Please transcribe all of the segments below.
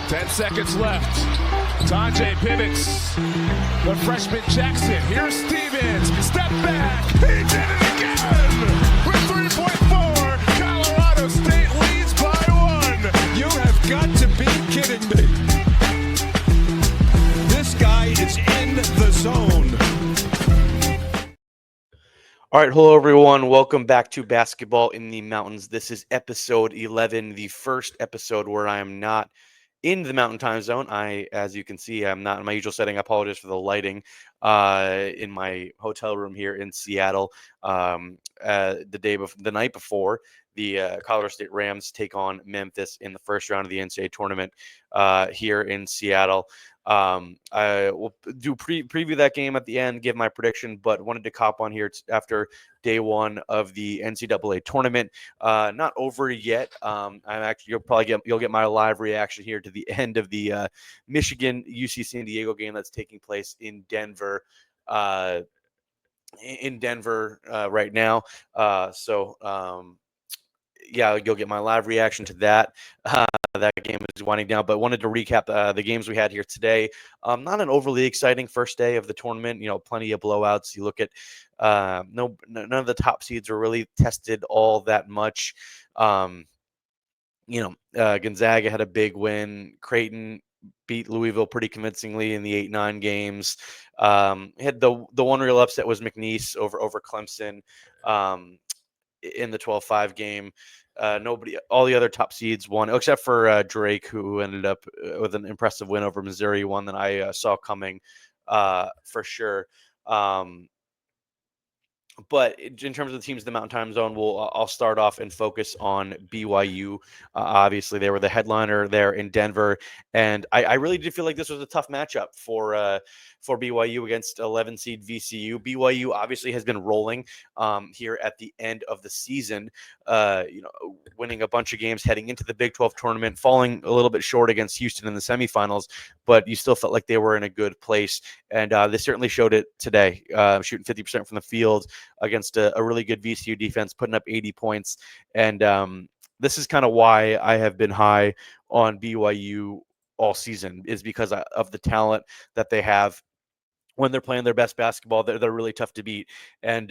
10 seconds left. Tajay pivots. The freshman Jackson. Here's Stevens. Step back. He did it again. With 3.4, Colorado State leads by 1. You have got to be kidding me. This guy is in the zone. All right, hello everyone. Welcome back to Basketball in the Mountains. This is episode 11, the first episode where I am not in the Mountain Time Zone. As you can see, I'm not in my usual setting. I apologize for the lighting in my hotel room here in Seattle. The night before, the Colorado State Rams take on Memphis in the first round of the NCAA Tournament here in Seattle. I will preview that game at the end, give my prediction, but wanted to cop on here after day one of the NCAA Tournament. Not over yet. You'll get my live reaction here to the end of the Michigan UC San Diego game that's taking place in Denver. Right now. You'll get my live reaction to that. That game is winding down, but wanted to recap the games we had here today. Not an overly exciting first day of the tournament. Plenty of blowouts. You look at none of the top seeds were really tested all that much. Gonzaga had a big win. Creighton beat Louisville pretty convincingly in the 8-9 games. Had the one real upset was McNeese over Clemson in the 12-5 game. All the other top seeds won, except for Drake, who ended up with an impressive win over Missouri, one that I saw coming for sure. But in terms of the teams in the Mountain Time Zone, I'll start off and focus on BYU. Obviously, they were the headliner there in Denver, and I really did feel like this was a tough matchup for BYU against 11 seed VCU. BYU obviously has been rolling here at the end of the season, winning a bunch of games heading into the Big 12 tournament, falling a little bit short against Houston in the semifinals, but you still felt like they were in a good place, and they certainly showed it today, shooting 50% from the field against a really good VCU defense, putting up 80 points. And this is kind of why I have been high on BYU all season, is because of the talent that they have. When they're playing their best basketball, they're really tough to beat. And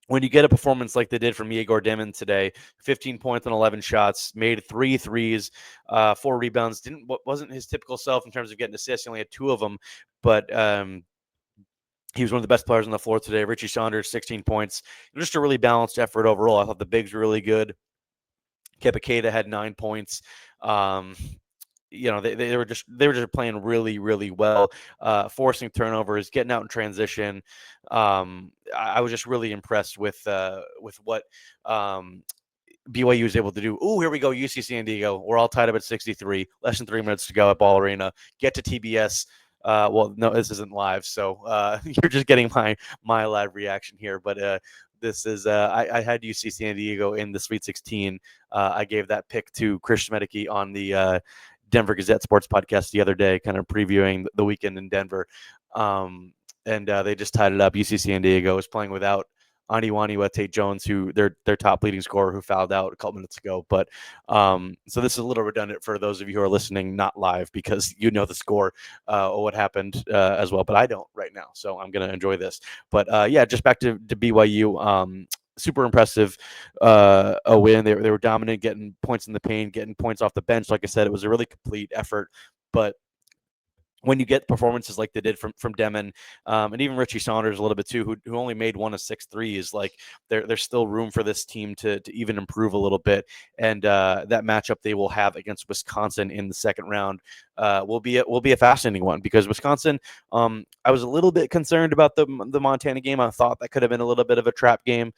when you get a performance like they did from Igor Demon today, 15 points on 11 shots, made 3 threes, 4 rebounds, wasn't his typical self in terms of getting assists. He only had 2 of them, but he was one of the best players on the floor today. Richie Saunders, 16 points. Just a really balanced effort overall. I thought the bigs were really good. Kepakeda had 9 points. They were just playing really, really well, forcing turnovers, getting out in transition. I was just really impressed with what BYU was able to do. Oh, here we go, UC San Diego. We're all tied up at 63. Less than 3 minutes to go at Ball Arena. Get to TBS. Well, no, this isn't live, so you're just getting my live reaction here. But this is I had UC San Diego in the Sweet 16. I gave that pick to Chris Schmedicke on the Denver Gazette Sports Podcast the other day, kind of previewing the weekend in Denver. And they just tied it up. UC San Diego was playing without Aniwani Tate Jones, who their top leading scorer, who fouled out a couple minutes ago. But so this is a little redundant for those of you who are listening, not live, because you know the score or what happened as well. But I don't right now, so I'm going to enjoy this. But just back to BYU. Super impressive a win. They were dominant, getting points in the paint, getting points off the bench. Like I said, it was a really complete effort. But when you get performances like they did from Demon, and even Richie Saunders a little bit too, who only made 1 of 6 threes, like there's still room for this team to even improve a little bit. And that matchup they will have against Wisconsin in the second round will be a fascinating one, because Wisconsin, I was a little bit concerned about the Montana game. I thought that could have been a little bit of a trap game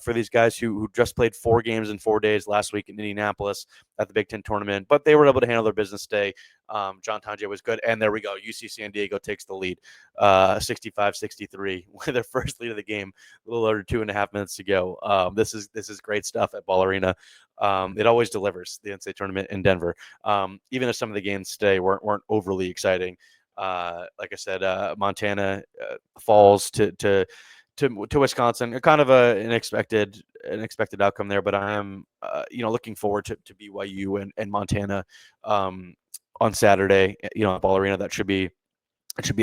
for these guys who just played 4 games in 4 days last week in Indianapolis at the Big Ten tournament, but they were able to handle their business today. John Tajay was good, and there we go. UC San Diego takes the lead, 65-63, with their first lead of the game, a little under 2.5 minutes to go. This is great stuff at Ball Arena. It always delivers, the NCAA tournament in Denver. Even if some of the games today weren't overly exciting. Like I said, Montana falls to to Wisconsin. Kind of an expected outcome there, but I am looking forward to BYU and Montana on Saturday. At Ball Arena. That should be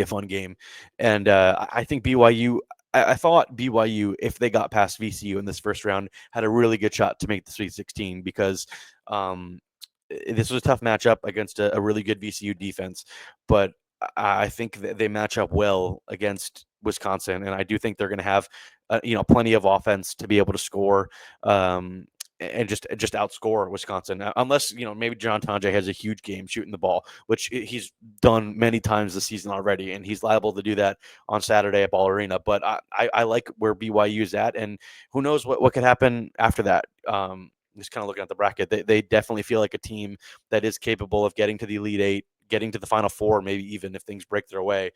a fun game, and I think BYU. I thought BYU, if they got past VCU in this first round, had a really good shot to make the Sweet 16 because this was a tough matchup against a really good VCU defense, but I think that they match up well against Wisconsin, and I do think they're going to have plenty of offense to be able to score and just outscore Wisconsin, unless maybe John Tonje has a huge game shooting the ball, which he's done many times this season already, and he's liable to do that on Saturday at Ball Arena. But I like where BYU is at, and who knows what could happen after that. Just kind of looking at the bracket, they definitely feel like a team that is capable of getting to the Elite Eight, getting to the Final Four, maybe even if things break their way.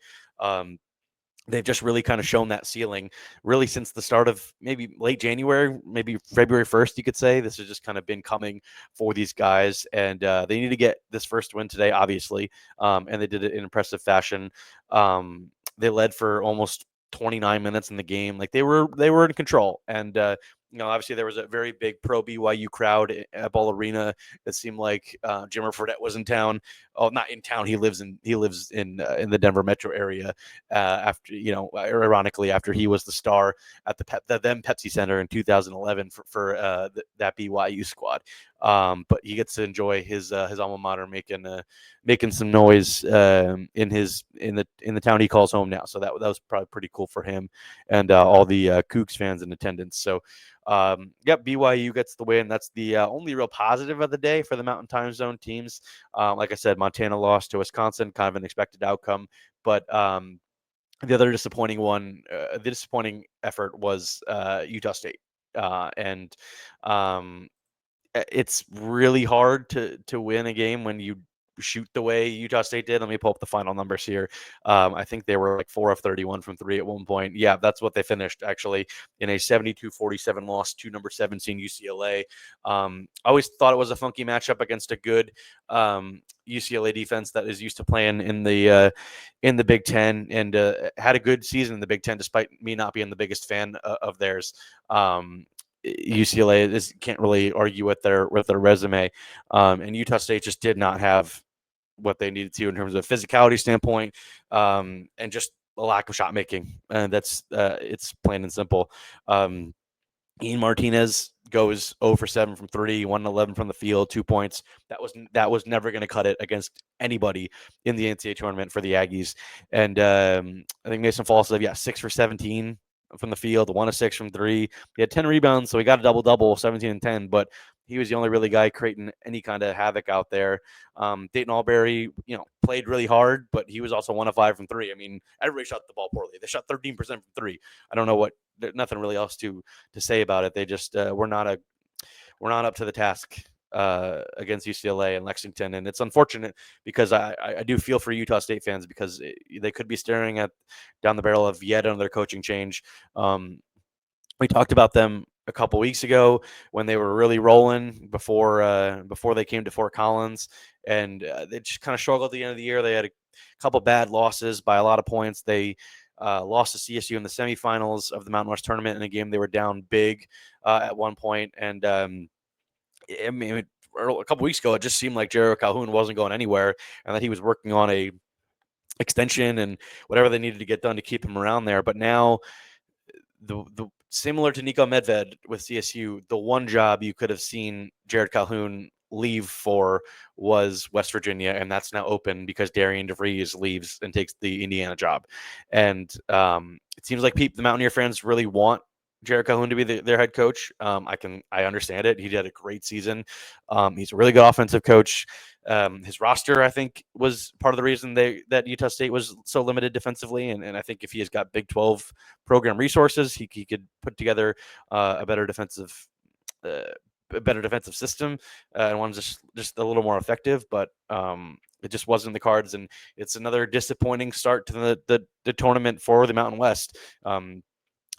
They've just really kind of shown that ceiling really since the start of maybe late January, maybe February 1st, you could say. This has just kind of been coming for these guys, and they need to get this first win today, obviously, and they did it in impressive fashion. They led for almost 29 minutes in the game. Like they were in control, and obviously there was a very big pro BYU crowd at Ball Arena. It seemed like Jimmer Fredette was in town. Oh, not in town. He lives in the Denver metro area. After ironically, after he was the star at the then Pepsi Center in 2011 for that BYU squad. But he gets to enjoy his alma mater making some noise in the town he calls home now. So that was probably pretty cool for him and all the Cougs fans in attendance. So BYU gets the win. That's the only real positive of the day for the Mountain Time Zone teams. Like I said, Montana lost to Wisconsin, kind of an expected outcome. But the other disappointing the disappointing effort was Utah State, and it's really hard to win a game when you shoot the way Utah State did. Let me pull up the final numbers here. I think they were like 4 of 31 from three at one point. Yeah, that's what they finished actually in a 72-47 loss to number 17 UCLA. I always thought it was a funky matchup against a good UCLA defense that is used to playing in the Big Ten and had a good season in the Big Ten, despite me not being the biggest fan of theirs. UCLA can't really argue with their resume, and Utah State just did not have what they needed to in terms of physicality standpoint, and just a lack of shot making. And that's it's plain and simple. Ian Martinez goes 0 for 7 from 3, 1-11 from the field, 2 points. That was never going to cut it against anybody in the NCAA tournament for the Aggies. And I think Mason Falls 6 for 17 from the field, 1 of 6 from 3. He had 10 rebounds, so he got a double-double, 17 and 10, but he was the only really guy creating any kind of havoc out there. Dayton Albury, played really hard, but he was also 1 of 5 from 3. I mean, everybody shot the ball poorly. They shot 13% from 3. I don't know nothing really else to say about it. They just we're not up to the task against UCLA and Lexington, and it's unfortunate because I do feel for Utah State fans because they could be staring down the barrel of yet another coaching change. We talked about them a couple weeks ago when they were really rolling before they came to Fort Collins, and they just kind of struggled at the end of the year. They had a couple bad losses by a lot of points. They lost to CSU in the semifinals of the Mountain West tournament in a game they were down big at one point, and I mean, a couple weeks ago, it just seemed like Jerry Calhoun wasn't going anywhere, and that he was working on a extension and whatever they needed to get done to keep him around there. But now, the similar to Nico Medved with CSU, the one job you could have seen Jared Calhoun leave for was West Virginia, and that's now open because Darian DeVries leaves and takes the Indiana job. And it seems like the Mountaineer fans really want Jared Calhoun to be their head coach. I understand it. He did a great season. He's a really good offensive coach. His roster, I think, was part of the reason that Utah State was so limited defensively. And I think if he has got Big 12 program resources, he could put together a better defensive system and one's just a little more effective. But it just wasn't in the cards, and it's another disappointing start to the tournament for the Mountain West.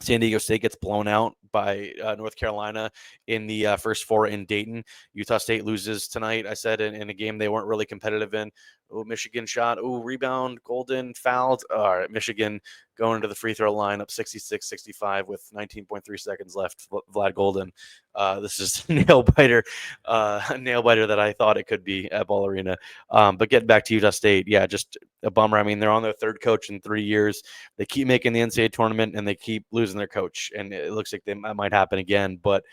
San Diego State gets blown out by North Carolina in the first 4 in Dayton. Utah State loses tonight, I said, in a game they weren't really competitive in. Oh, Michigan shot. Oh, rebound. Golden fouled. All right, Michigan going to the free throw line up 66-65 with 19.3 seconds left. Vlad Golden. This is a nail biter that I thought it could be at Ball Arena. But getting back to Utah State, yeah, just a bummer. I mean, they're on their third coach in 3 years. They keep making the NCAA tournament and they keep losing their coach, and it looks like that might happen again. But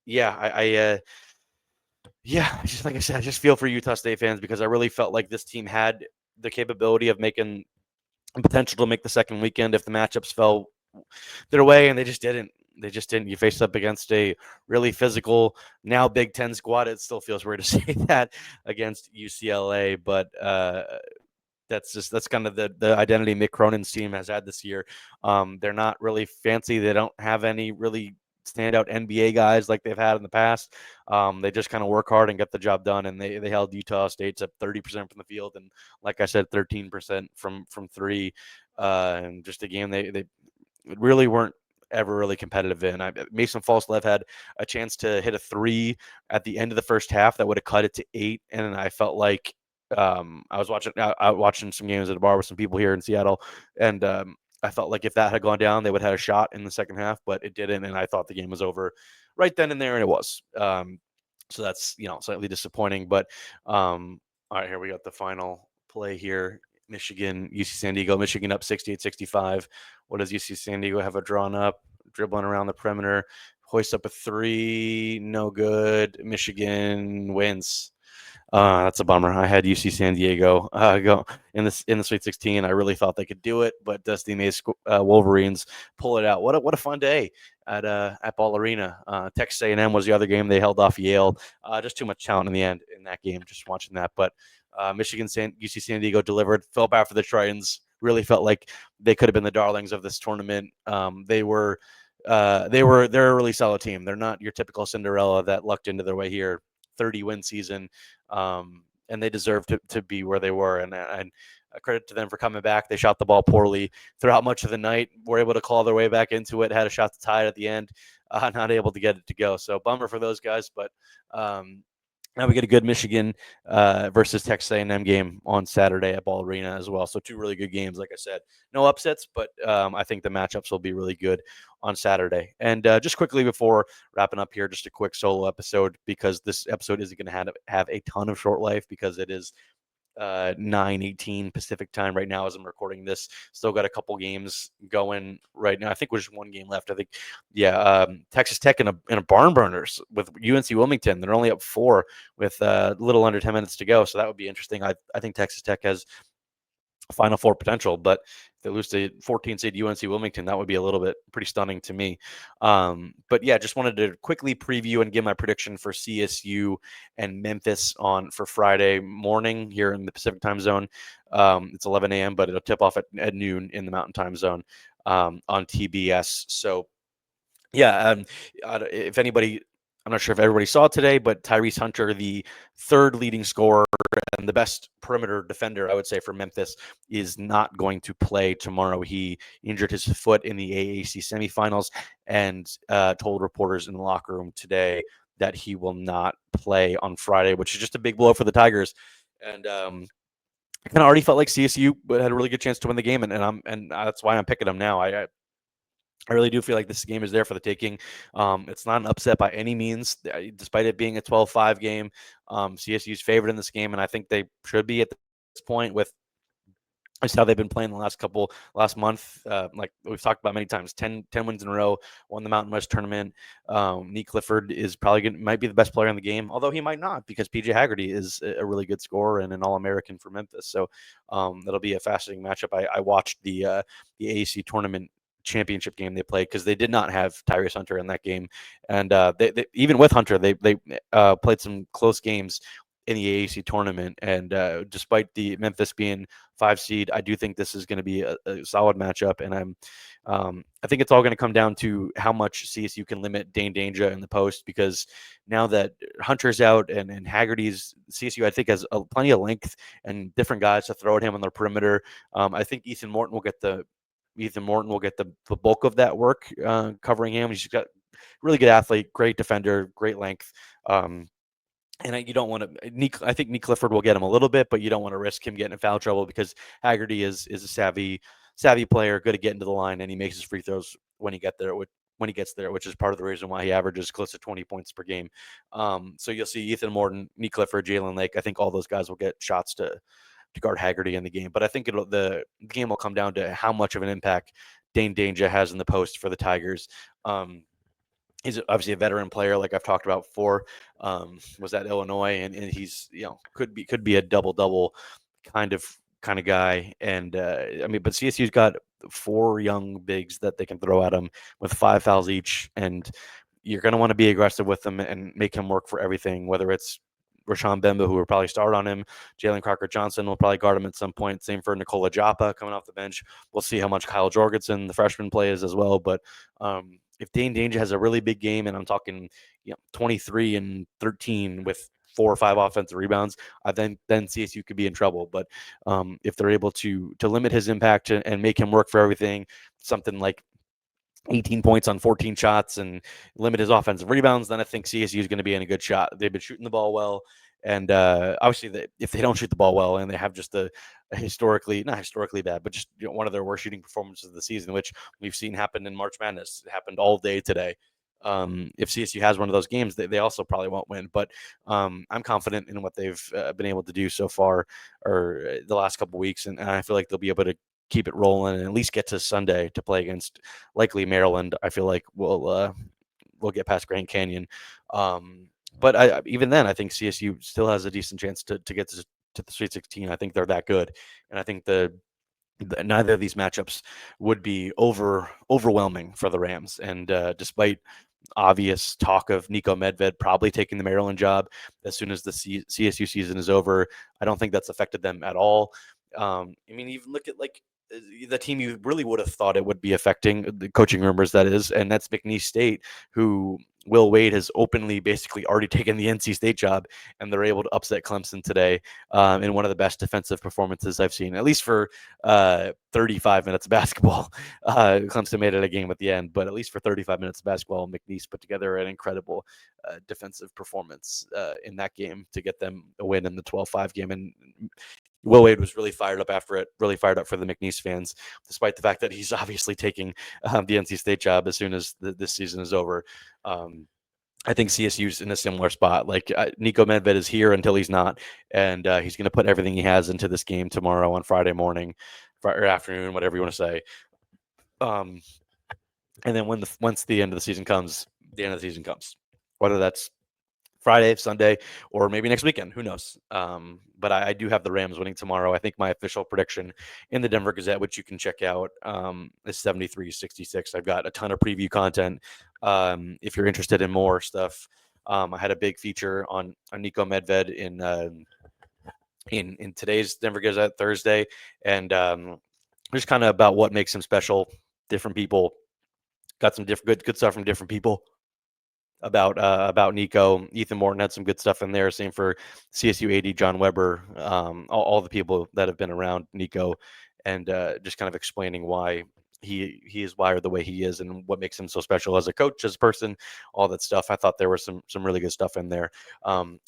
yeah, yeah, just like I said, I just feel for Utah State fans because I really felt like this team had the capability of making potential to make the second weekend if the matchups fell their way, and they just didn't. They just didn't. You faced up against a really physical, now Big Ten squad. It still feels weird to say that against UCLA, but that's kind of the identity Mick Cronin's team has had this year. They're not really fancy. They don't have any really standout NBA guys like they've had in the past. They just kind of work hard and get the job done. And they held Utah State at 30% from the field, and like I said, 13% from three. And just a game they really weren't ever really competitive in. Mason False-Lev had a chance to hit a three at the end of the first half that would have cut it to 8, and I felt like I was watching some games at a bar with some people here in Seattle, and I felt like if that had gone down, they would have had a shot in the second half, but it didn't, and I thought the game was over right then and there, and it was. So that's slightly disappointing, but all right, here we got the final play here. Michigan, UC San Diego. Michigan up 68-65. What does UC San Diego have a drawn up? Dribbling around the perimeter. Hoist up a three. No good. Michigan wins. That's a bummer. I had UC San Diego go in the Sweet 16. I really thought they could do it, but Dusty May's Wolverines pull it out. What a fun day at Ball Arena. Texas A&M was the other game. They held off Yale. Just too much talent in the end in that game. Just watching that, but UC San Diego delivered. Felt bad for the Tritons. Really felt like they could have been the darlings of this tournament. They're a really solid team. They're not your typical Cinderella that lucked into their way here. 30-win season, and they deserve to be where they were. And credit to them for coming back. They shot the ball poorly throughout much of the night. Were able to claw their way back into it. Had a shot to tie it at the end. Not able to get it to go. So bummer for those guys. But now we get a good Michigan versus Texas A&M game on Saturday at Ball Arena as well. So 2 really good games. Like I said, no upsets, but I think the matchups will be really good on Saturday. And just quickly before wrapping up here, just a quick solo episode, because this episode isn't going to have a ton of short life because it is 9:18 Pacific time right now as I'm recording this. Still got a couple games going right now. I think there's just one game left. I think, Texas Tech in a barn burners with UNC Wilmington. They're only up 4 with a little under 10 minutes to go. So that would be interesting. I think Texas Tech has Final Four potential, but if they lose to 14 seed UNC Wilmington, that would be a little bit pretty stunning to me. But yeah, just wanted to quickly preview and give my prediction for CSU and Memphis for Friday morning here in the Pacific time zone. It's 11 a.m., but it'll tip off at noon in the Mountain time zone on TBS. So yeah, if anybody, I'm not sure if everybody saw it today, but Tyrese Hunter, the third leading scorer and the best perimeter defender, I would say, for Memphis, is not going to play tomorrow. He injured his foot in the AAC semifinals and told reporters in the locker room today that he will not play on Friday, which is just a big blow for the Tigers. And I kind of already felt like CSU had a really good chance to win the game, and that's why I'm picking them now. I really do feel like this game is there for the taking. It's not an upset by any means, despite it being a 12-5 game. CSU's favored in this game, and I think they should be at this point with just how they've been playing the last month. Like we've talked about many times, 10 wins in a row, won the Mountain West tournament. Nick Clifford is might be the best player in the game, although he might not, because PJ Haggerty is a really good scorer and an All-American for Memphis. So that'll be a fascinating matchup. I watched the AAC tournament championship game they played because they did not have Tyrese Hunter in that game, and they even with Hunter they played some close games in the AAC tournament, and despite the Memphis being 5 seed, I do think this is going to be a solid matchup, and I think it's all going to come down to how much CSU can limit Dane Danger in the post, because now that Hunter's out and Haggerty's, CSU I think has plenty of length and different guys to throw at him on the perimeter. I think Ethan Morton will get the bulk of that work covering him. He's got really good athlete, great defender, great length. And you don't want to. I think Nick Clifford will get him a little bit, but you don't want to risk him getting in foul trouble because Haggerty is a savvy player, good at getting to the line, and he makes his free throws when he gets there, which is part of the reason why he averages close to 20 points per game. So you'll see Ethan Morton, Nick Clifford, Jalen Lake. I think all those guys will get shots to guard Haggerty in the game. But I think the game will come down to how much of an impact Dane Danger has in the post for the Tigers. He's obviously a veteran player, like I've talked about before. Was at Illinois, and he's could be a double kind of guy. And I mean, but CSU's got 4 young bigs that they can throw at him with 5 fouls each, and you're going to want to be aggressive with them and make him work for everything, whether it's Rashawn Bemba, who will probably start on him. Jalen Crocker-Johnson will probably guard him at some point. Same for Nikola Joppa coming off the bench. We'll see how much Kyle Jorgensen, the freshman, plays as well. But if Dane Danger has a really big game, and I'm talking 23 and 13 with 4 or 5 offensive rebounds, then CSU could be in trouble. But if they're able to limit his impact and make him work for everything, something like 18 points on 14 shots and limit his offensive rebounds, then I think CSU is going to be in a good shot. They've been shooting the ball well. And obviously, if they don't shoot the ball well and they have just a historically, not historically bad, but just one of their worst shooting performances of the season, which we've seen happen in March Madness, it happened all day today. If CSU has one of those games, they also probably won't win. But I'm confident in what they've been able to do so far, or the last couple of weeks, and I feel like they'll be able to keep it rolling and at least get to Sunday to play against likely Maryland. I feel like we'll get past Grand Canyon. But even then, I think CSU still has a decent chance to get to the Sweet 16. I think they're that good, and I think neither of these matchups would be overwhelming for the Rams. And despite obvious talk of Nico Medved probably taking the Maryland job as soon as the CSU season is over, I don't think that's affected them at all. I mean, even look at the team you really would have thought it would be affecting, the coaching rumors, that is, and that's McNeese State, who Will Wade has openly basically already taken the NC State job, and they're able to upset Clemson today in one of the best defensive performances I've seen, at least for 35 minutes of basketball. Clemson made it a game at the end, but at least for 35 minutes of basketball, McNeese put together an incredible defensive performance in that game to get them a win in the 12-5 game. And Will Wade was really fired up after it, really fired up for the McNeese fans, despite the fact that he's obviously taking the NC State job as soon as this season is over. I think CSU's in a similar spot. Like Nico Medved is here until he's not, and he's going to put everything he has into this game tomorrow on Friday morning, or afternoon, whatever you want to say. And then once the end of the season comes, whether that's Friday, Sunday, or maybe next weekend. Who knows? But I do have the Rams winning tomorrow. I think my official prediction in the Denver Gazette, which you can check out, is 73-66. I've got a ton of preview content. If you're interested in more stuff, I had a big feature on Nico Medved in today's Denver Gazette Thursday, and just kind of about what makes him special. Different people got some different good stuff from different people about Nico. Ethan Morton had some good stuff in there. Same for CSU AD John Weber, all the people that have been around Nico, and just kind of explaining why he is wired the way he is and what makes him so special as a coach, as a person, all that stuff. I thought there was some really good stuff in there.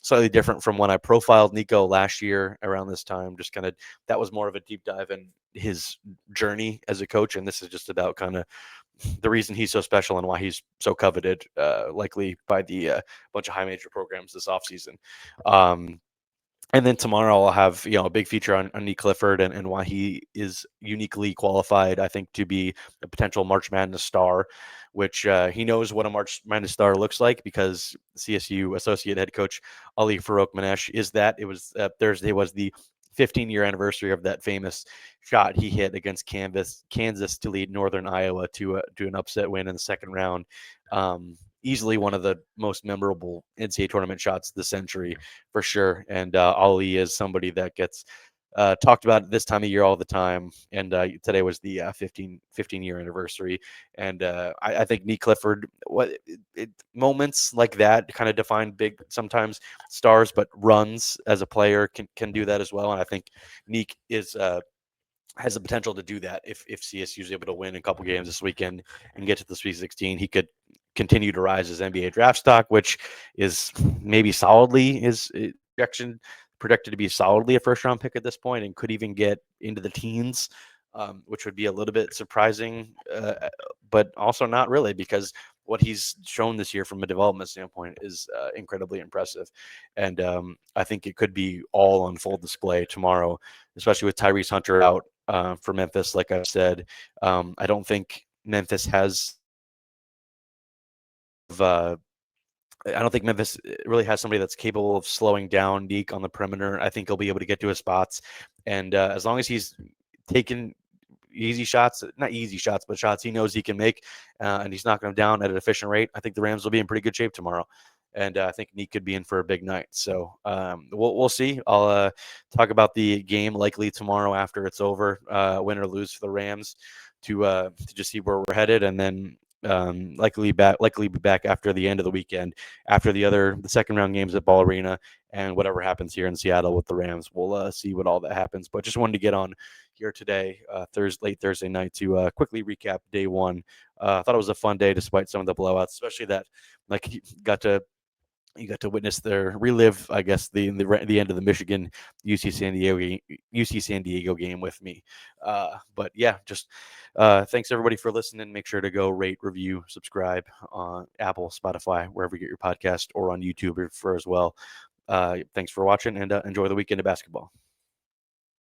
Slightly different from when I profiled Nico last year around this time. Just kind of, that was more of a deep dive in his journey as a coach, and this is just about kind of the reason he's so special and why he's so coveted, likely by the bunch of high major programs this offseason. And then tomorrow I'll have a big feature on Nick Clifford and why he is uniquely qualified, I think, to be a potential March Madness star, which he knows what a March Madness star looks like because CSU associate head coach Ali Farouk-Manesh is that. It was Thursday was the 15-year anniversary of that famous shot he hit against Kansas to lead Northern Iowa to an upset win in the second round. Easily one of the most memorable NCAA tournament shots of the century, for sure. And Ali is somebody that gets talked about this time of year all the time. And today was the 15-year anniversary. And I think Nick Clifford, moments like that kind of define big, sometimes stars, but runs as a player can do that as well. And I think Nick has the potential to do that if CSU is able to win a couple games this weekend and get to the Sweet 16. He could continue to rise as NBA draft stock, which is maybe solidly projected to be solidly a first round pick at this point, and could even get into the teens, which would be a little bit surprising, but also not really, because what he's shown this year from a development standpoint is incredibly impressive. And I think it could be all on full display tomorrow, especially with Tyrese Hunter out for Memphis. Like I've said, I don't think Memphis has I don't think Memphis really has somebody that's capable of slowing down Neek on the perimeter. I think he'll be able to get to his spots. And as long as he's taking easy shots, not easy shots, but shots he knows he can make, and he's knocking them down at an efficient rate, I think the Rams will be in pretty good shape tomorrow. And I think Neek could be in for a big night. So we'll see. I'll talk about the game likely tomorrow after it's over, win or lose for the Rams, to just see where we're headed, and then likely be back after the end of the weekend, after the second round games at Ball Arena, and whatever happens here in Seattle with the Rams. We'll see what all that happens. But just wanted to get on here today, late Thursday night, to quickly recap day one. I thought it was a fun day despite some of the blowouts, especially that you got to witness relive, I guess, the end of the Michigan UC San Diego game with me. But yeah, just thanks everybody for listening. Make sure to go rate, review, subscribe on Apple, Spotify, wherever you get your podcast, or on YouTube as well. Thanks for watching, and enjoy the weekend of basketball.